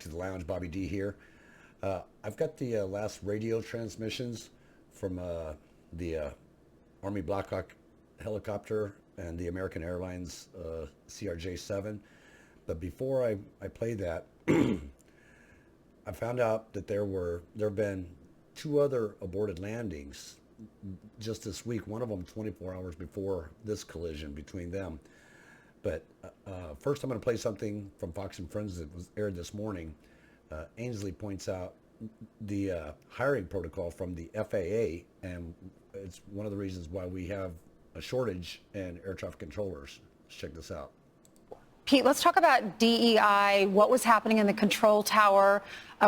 to the lounge. Bobby D here. I've got the last radio transmissions from the Army Blackhawk helicopter and the American Airlines CRJ-7. But before I play that, I found out that there have been 2 other aborted landings just this week. One of them 24 hours before this collision between them. But first, I'm going to play something from Fox and Friends that was aired this morning. Ainsley points out the hiring protocol from the FAA, and it's one of the reasons why we have a shortage in air traffic controllers. Let's check this out. Pete, let's talk about DEI, what was happening in the control tower.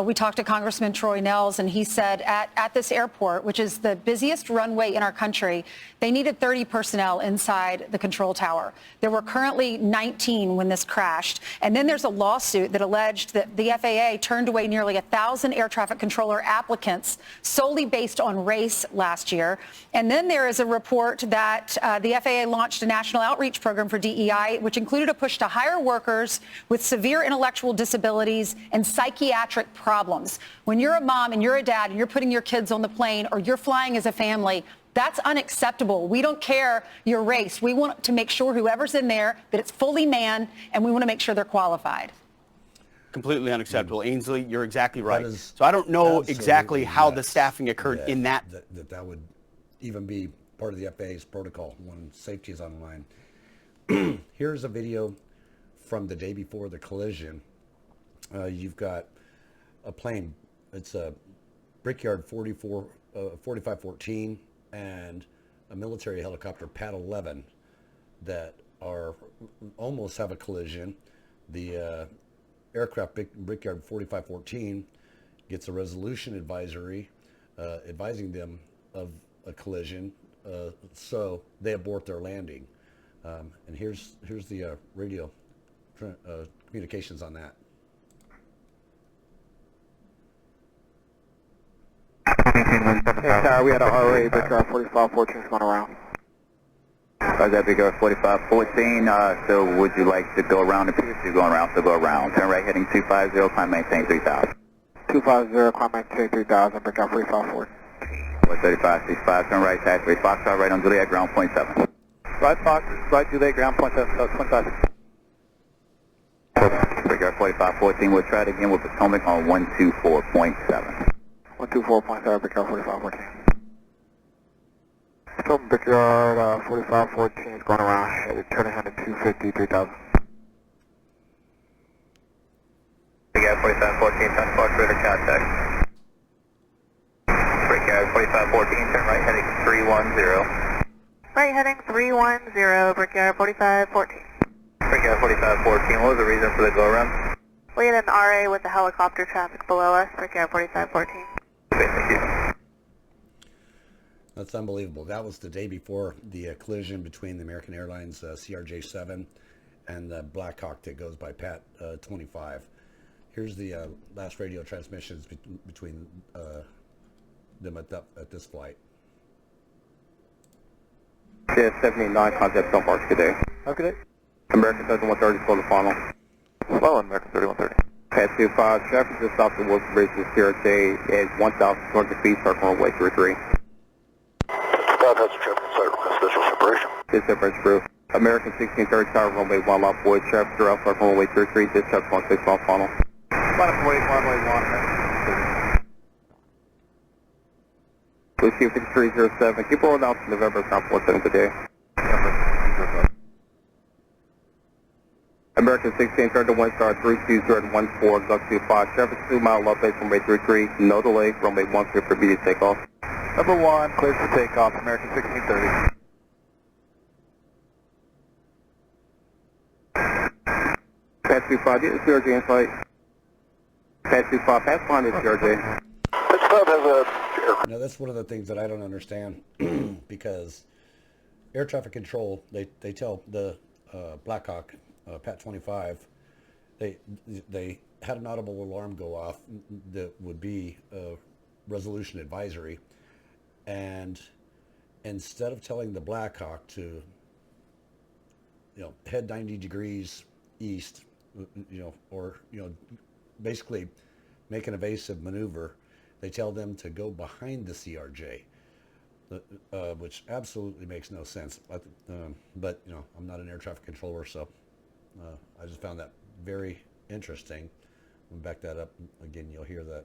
We talked to Congressman Troy Nehls, and he said at this airport, which is the busiest runway in our country, they needed 30 personnel inside the control tower. There were currently 19 when this crashed. And then there's a lawsuit that alleged that the FAA turned away nearly 1,000 air traffic controller applicants solely based on race last year. And then there is a report that the FAA launched a national outreach program for DEI, which included a push to hire workers with severe intellectual disabilities and psychiatric problems. When you're a mom and you're a dad and you're putting your kids on the plane or you're flying as a family, that's unacceptable. We don't care your race. We want to make sure whoever's in there, that it's fully manned, and we want to make sure they're qualified. Completely unacceptable. Ainsley, you're exactly right. So I don't know exactly how the staffing occurred in that. That would even be part of the FAA's protocol when safety is on the line. Here's a video from the day before the collision. You've got a plane. It's a Brickyard 4514 and a military helicopter PAT-11 that are almost have a collision. The aircraft Brickyard 4514 gets a resolution advisory advising them of a collision, so they abort their landing. And here's the radio communications on that. We had an RA, Brickyard 4514 is going around. That Brickyard 4514, so would you like to go around? It appears to be going around, so go around. Turn right heading 250, climb maintain 3000. 250, climb maintain 3000, Brickyard 4514. 3565, turn right, taxi, Foxtrot right on Juliet, ground point 7. Right Fox, right Juliet, ground point 7, 25. Brickyard 4514, we'll try it again with Potomac on 124.7. 124.7, Brickyard 4514. So Brickyard 4514 is going around, headed turn ahead at 250, 3000. Brickyard 4514, turn Fox River contact. Brickyard 4514, turn right heading 310. Right heading 310, Brickyard 4514. Brickyard 4514, what was the reason for the go around? We had an RA with the helicopter traffic below us, Brickyard 4514. Okay, thank you. That's unbelievable. That was the day before the collision between the American Airlines CRJ-7 and the Blackhawk that goes by PAT-25. Here's the last radio transmissions between them at this flight. Yeah, 789, contact Stone Park, good day. Have a good day. American 3130, slow the final. Slow on American 3130. Pat 25, traffic just off the Wilson Bridge to CRJ at 1,200 feet, start runway 33. Scott has a traffic site request special separation. Dispatch crew. American 1630, tower runway 1 lot void, traffic through start runway 33, dispatch 16 off final. Final void, runway 1. Lucy 5307, keep rolling out to November, ground 47 today. American 16, turn to 1 star 32014, duck 25, traffic 2 mile left base runway 33, no delay, runway 1 clear for immediate takeoff. Number 1, clear for takeoff, American 1630. Pat 25, get the CRJ in flight. Pat 25, pass behind the CRJ. Pat 25 has a... Now that's one of the things that I don't understand because air traffic control, they tell the Blackhawk PAT-25, they had an audible alarm go off that would be a resolution advisory, and instead of telling the Blackhawk to head 90 degrees east, or basically make an evasive maneuver. They tell them to go behind the CRJ, which absolutely makes no sense. But you know, I'm not an air traffic controller, so I just found that very interesting. I'll back that up again. You'll hear that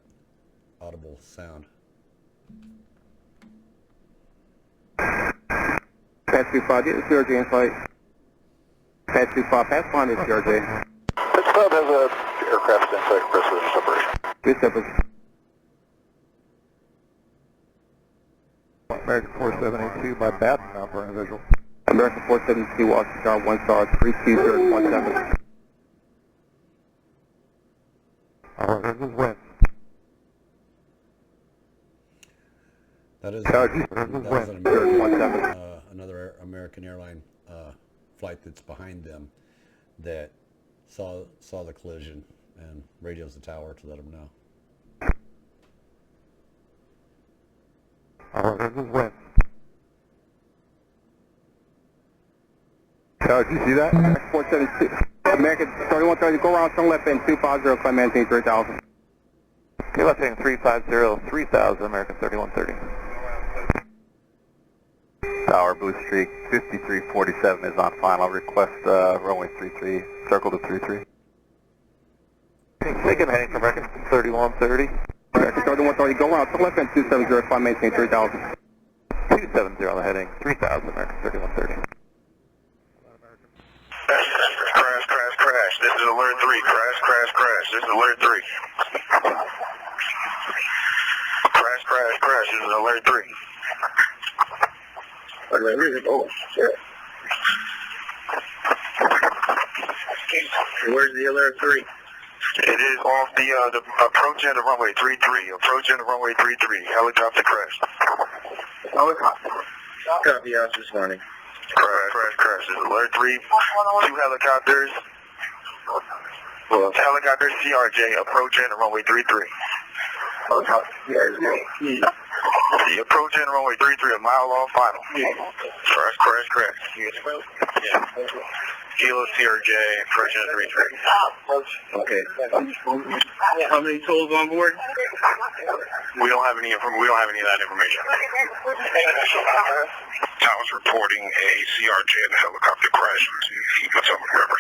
audible sound. PAT25, get the CRJ in flight. PAT25, pass behind the CRJ. This club has a aircraft in flight press with separation. Good separation. American 4782 by Baton for individual. American 472, watch star 1 star 32017. Alright, this is West. That is, That was an American, another American airline flight that's behind them that saw the collision and radios the tower to let them know. Alright, this is West. Did you see that? 472. American 3130, go around, turn left end 250, climb maintain 3000. Okay, left end 350, 3000, American 3130. Tower Blue Streak 5347 is on final. Request runway 33, circle to 33. Taking heading for American 3130. American 3130, go around, turn left end 270, climb maintain 3000. 270 on the heading, 3000, American 3130. Crash, crash, crash. This is alert 3. Crash, crash, crash. This is alert 3. Crash, crash, crash. This is alert 3. Oh, shit. Where's the alert 3? It is off the approach end of runway 33. Approach end of runway 33. Helicopter crash. Helicopter. Copy out this morning. Crash, crash, crash. This is alert 3. 2 helicopters. Helicopter CRJ approach end of runway 33. The approach end of runway 33 a mile off final. Crash, crash, crash. Yeah. Kilo CRJ approach end 33. Okay. How many totals on board? We don't have any of that information. Towers reporting a CRJ and a helicopter crash in Potomac River.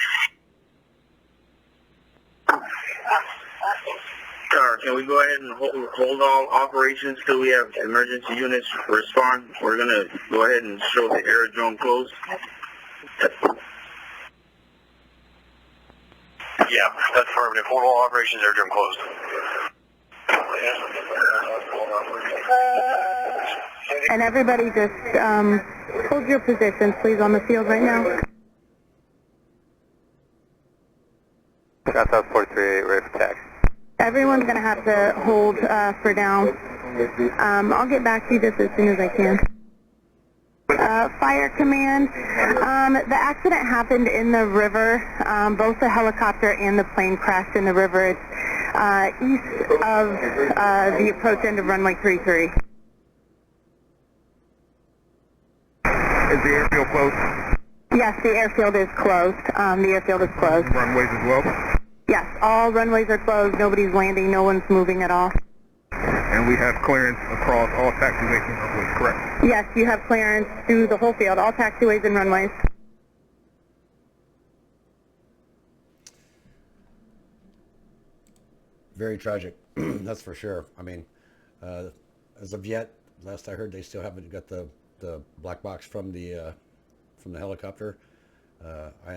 Can we go ahead and hold all operations till we have emergency units respond? We're going to go ahead and show the aerodrome closed. Yeah, that's affirmative. Hold all operations, aerodrome closed. And everybody just hold your positions, please, on the field right now. South 438, ready for taxi. Everyone's going to have to hold for down. I'll get back to you just as soon as I can. Fire command, the accident happened in the river. Both the helicopter and the plane crashed in the river. It's east of the approach end of runway 33. Is the airfield closed? Yes, the airfield is closed. The airfield is closed. Runways as well? Yes, all runways are closed. Nobody's landing. No one's moving at all. And we have clearance across all taxiways and runways, correct? Yes, you have clearance through the whole field, all taxiways and runways. Very tragic, that's for sure. I mean, as of yet, last I heard, they still haven't got the black box from the helicopter. I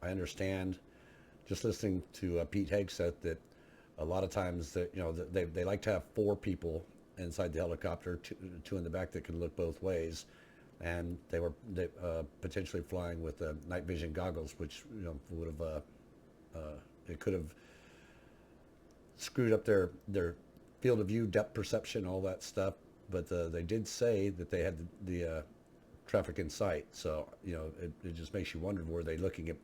understand. Just listening to Pete Hegseth that a lot of times that they like to have 4 people inside the helicopter, two in the back that can look both ways, and they were potentially flying with night vision goggles, which would have it could have screwed up their field of view, depth perception, all that stuff. But they did say that they had the traffic in sight, so it just makes you wonder, were they looking at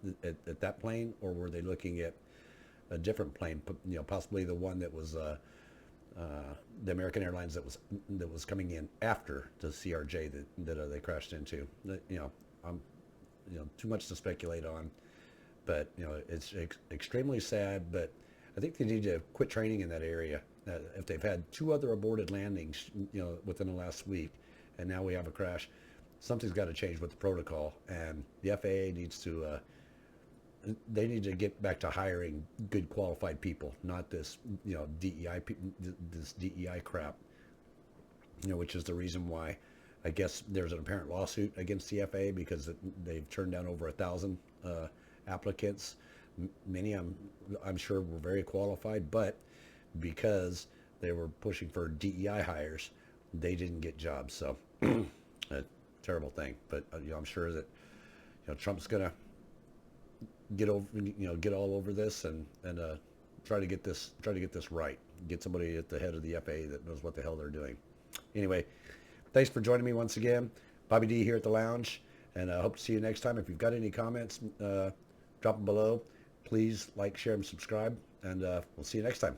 that plane, or were they looking at a different plane, possibly the one that was the American Airlines that was coming in after the CRJ that they crashed into. I'm too much to speculate on, but it's extremely sad. But I think they need to quit training in that area. If they've had 2 other aborted landings, within the last week, and now we have a crash, something's got to change with the protocol, and the FAA needs to. They need to get back to hiring good qualified people, not this, DEI, this DEI crap. Which is the reason why, I guess there's an apparent lawsuit against the FAA because they've turned down over 1,000 applicants. Many, I'm sure, were very qualified, but because they were pushing for DEI hires, they didn't get jobs. So, a terrible thing. But I'm sure that Trump's gonna get over, get all over this and try to get this right. Get somebody at the head of the FAA that knows what the hell they're doing. Anyway, thanks for joining me once again. Bobby D here at the lounge, and I hope to see you next time. If you've got any comments, drop them below. Please like, share, and subscribe, and we'll see you next time.